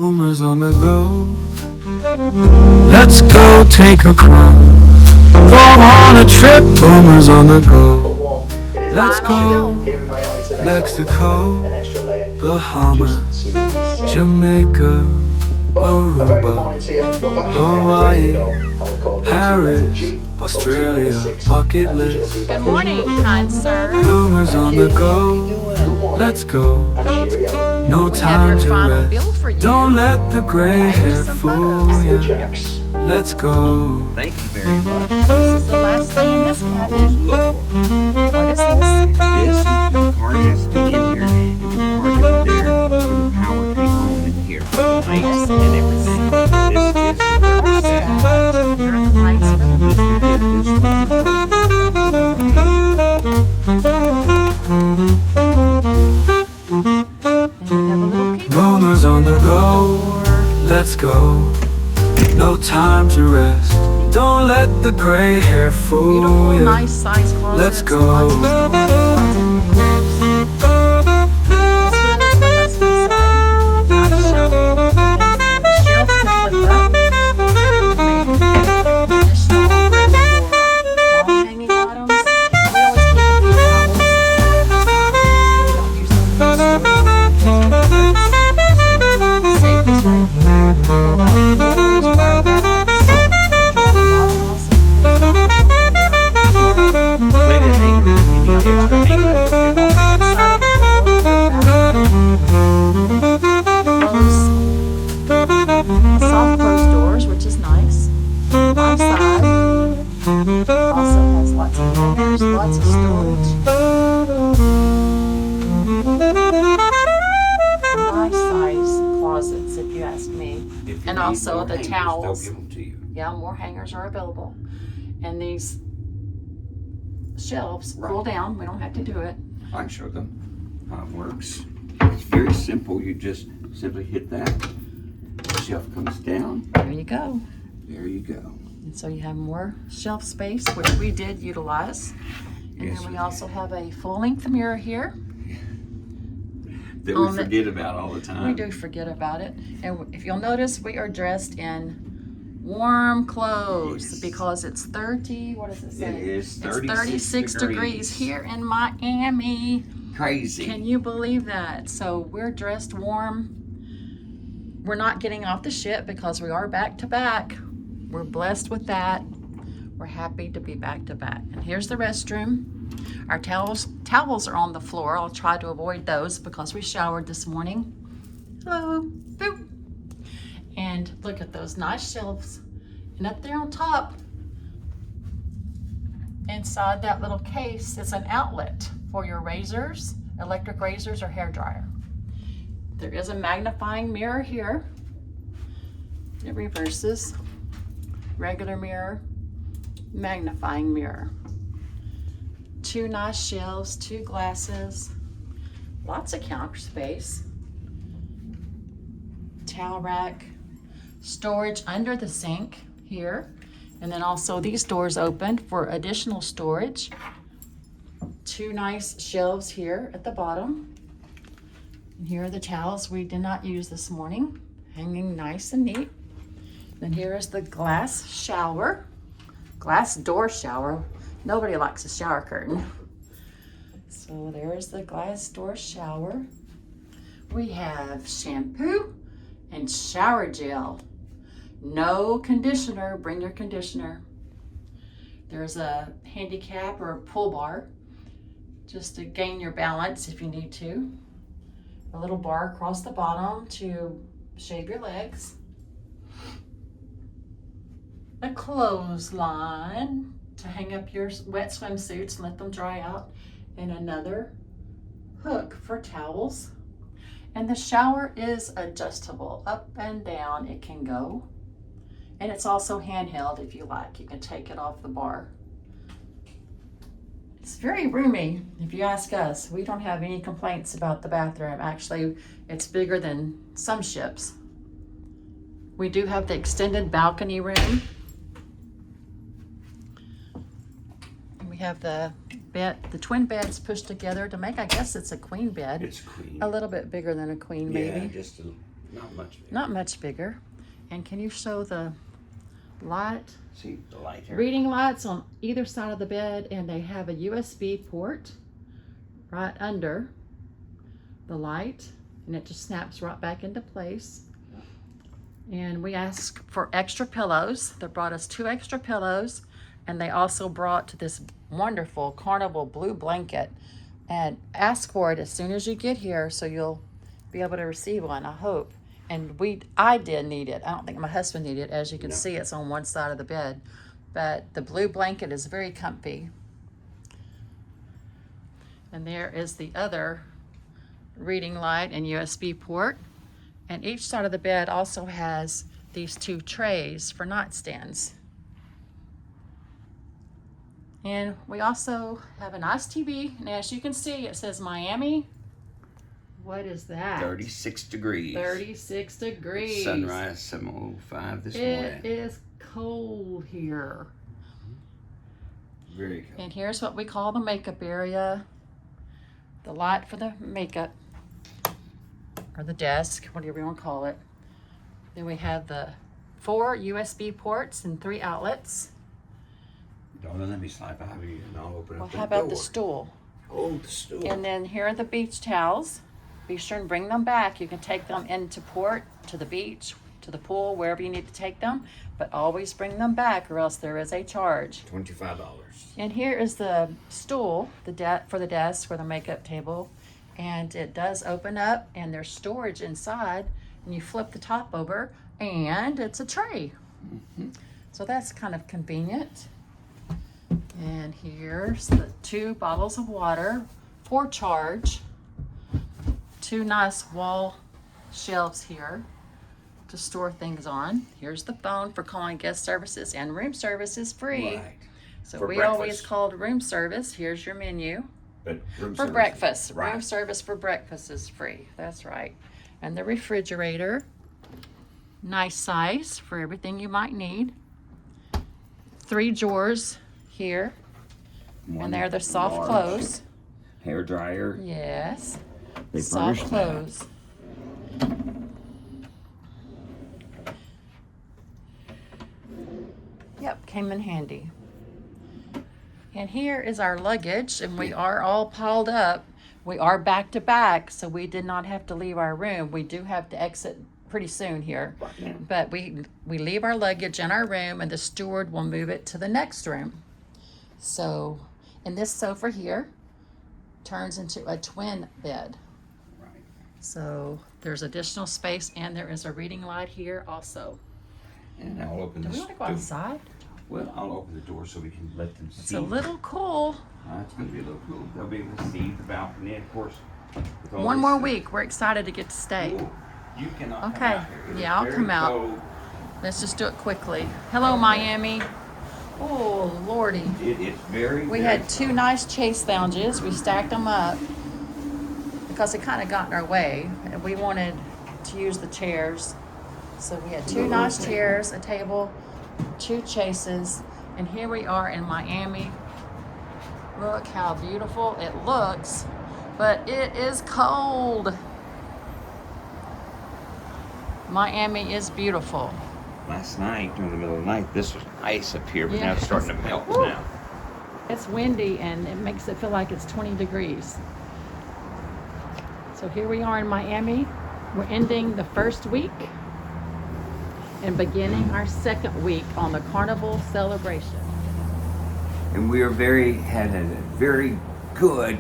Rumors on the go. Let's go take a cruise. Go on a trip. Rumors on the go. Let's go. Mexico, Bahamas, Jamaica, Aruba, Hawaii, Paris, Australia, bucket list. Good morning, kind sir. Rumors on the go. Let's go. No We have time your to final bill rest. for you. Don't let the gray hair fool you. Let's go. Thank you very much. This is the last day in this cabin. What is this? This is the car has to be in here, and the car is there, and the power came on in here. Lights and everything. This is the set. Here are the lights for the Rumors on the go. Let's go. No time to rest. Don't let the gray hair fool beautiful, you. nice size closets. Let's go. Soft closed doors, which is nice. One side also has lots of hangers, lots of storage. Nice size closets, if you ask me. If you And need also more the hangers, towels. they'll give them to you. Yeah, more hangers are available. And these shelves Right. pull down. We don't have to do it. I can show them how it works. It's very simple. You just simply hit that. The shelf comes down. There you go. There you go. And so you have more shelf space, which we did utilize. And Yes, then we we also have a full-length mirror here. That On we the- forget about all the time. We do forget about it. And if you'll notice, we are dressed in warm clothes Yes. because it's 30, what does it say? It is It's 36 degrees here in Miami. Crazy. Can you believe that? So we're dressed warm. We're not getting off the ship because we are back to back. We're blessed with that. We're happy to be back to back. And here's the restroom. Our towels are on the floor. I'll try to avoid those because we showered this morning. Hello. Boop. And look at those nice shelves. And up there on top, inside that little case, is an outlet for your razors, electric razors, or hair dryer. There is a magnifying mirror here. It reverses. Regular mirror, magnifying mirror. Two nice shelves, two glasses, lots of counter space. Towel rack, storage under the sink here. And then also these doors open for additional storage. Two nice shelves here at the bottom. And here are the towels we did not use this morning, hanging nice and neat. Then here is the glass shower, glass door shower. Nobody likes a shower curtain. So there's the glass door shower. We have shampoo and shower gel. No conditioner, bring your conditioner. There's a handicap or a pull bar just to gain your balance if you need to. A little bar across the bottom to shave your legs. A clothesline to hang up your wet swimsuits and let them dry out. And another hook for towels. And the shower is adjustable up and down. It can go. And it's also handheld if you like. You can take it off the bar. It's very roomy, if you ask us. We don't have any complaints about the bathroom. Actually, it's bigger than some ships. We do have the extended balcony room. And we have the bed, the twin beds pushed together to make, I guess it's a queen bed. It's queen. A little bit bigger than a queen, Yeah, maybe. just a Not much bigger. Not much bigger. And can you show the light? See the light here? Reading lights on either side of the bed, and they have a USB port right under the light, and it just snaps right back into place. And we asked for extra pillows. They brought us 2 extra pillows, and they also brought this wonderful Carnival blue blanket. And ask for it as soon as you get here, so you'll be able to receive one, I hope. And I did need it. I don't think my husband needed it. As you can see, it's on one side of the bed. But the blue blanket is very comfy. And there is the other reading light and USB port. And each side of the bed also has these 2 trays for nightstands. And we also have a nice TV. And as you can see, it says Miami. What is that? 36 degrees. 36 degrees. Sunrise 7:05 this It morning. is cold here. Very cold. And here's what we call the makeup area. The light for the makeup. Or the desk, whatever you want to call it. Then we have the 4 USB ports and 3 outlets. Don't let me slide behind you and I'll open Well, up how that about door. the stool? Oh, the stool. And then here are the beach towels. Be sure and bring them back. You can take them into port, to the beach, to the pool, wherever you need to take them. But always bring them back or else there is a charge. $25. And here is the stool for the desk, for the makeup table. And it does open up and there's storage inside. And you flip the top over and it's a tray. So that's kind of convenient. And here's the 2 bottles of water for charge. 2 nice wall shelves here to store things on. Here's the phone for calling guest services, and room service is free. Right. So For we breakfast. always called room service. Here's your menu. But room For service- breakfast. Right. Room service for breakfast is free. That's right. And the refrigerator. Nice size for everything you might need. 3 drawers here. One And they're the soft large clothes. hair dryer. Yes. They Soft furnished that. clothes. Yep, came in handy. And here is our luggage, and we are all piled up. We are back to back, so we did not have to leave our room. We do have to exit pretty soon here. Right now. But we leave our luggage in our room, and the steward will move it to the next room. So, and this sofa here turns into a twin bed. Right. So there's additional space, and there is a reading light here also. And I'll open Do this we want to go door. outside? Well, I'll open the door so we can let them see. It's a little cool. It's going to be a little cool. They'll be able to see the balcony, of course. with all One this more stuff. week. We're excited to get to stay. Ooh, you cannot come Okay. out here. It is Yeah, I'll very come out. cold. Let's just do it quickly. Hello, Miami. Oh, Lordy. It's very, We very had 2 cold. nice chase lounges. We stacked them up because it kind of got in our way, and we wanted to use the chairs. So we had 2 nice chairs, a table, 2 chases, and here we are in Miami. Look how beautiful it looks, but it is cold. Miami is beautiful. Last night, during the middle of the night, this was ice up here, but now Yeah. it's starting to melt Woo. now. It's windy and it makes it feel like it's 20 degrees. So here we are in Miami. We're ending the first week and beginning our second week on the Carnival celebration. And we are had a very good,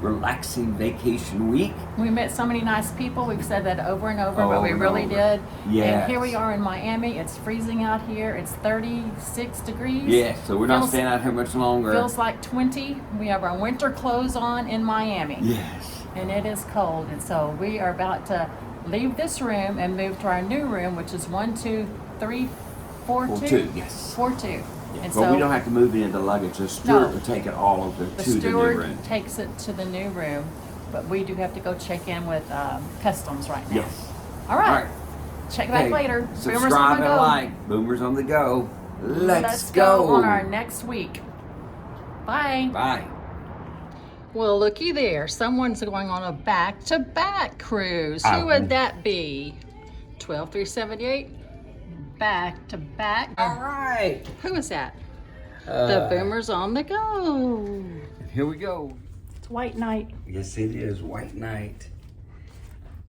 relaxing vacation week. We met so many nice people. We've said that over and over, but Over we and really over. did. Yes. And here we are in Miami. It's freezing out here. It's 36 degrees. Yes, so we're not Feels- staying out here much longer. Feels like 20. We have our winter clothes on in Miami. Yes. And it is cold, and so we are about to leave this room and move to our new room, which is 1, 2, 3, 4, 2. 4-2, yes. 4-2. And But we don't have to move it into luggage. The steward No. will take it all over the to the new steward room. takes it to the new room, but we do have to go check in with customs right now. Yes. All right. All right. Check back Okay, later. Boomers on Subscribe the and go. like. Boomers on the go. Let's go on our next week. Bye. Bye. Well, looky there. Someone's going on a back-to-back cruise. I Who would would- that be? 12378. Back to back. All right. Who is that? The Boomers on the go. Here we go. It's White Knight. Yes, it is White Knight.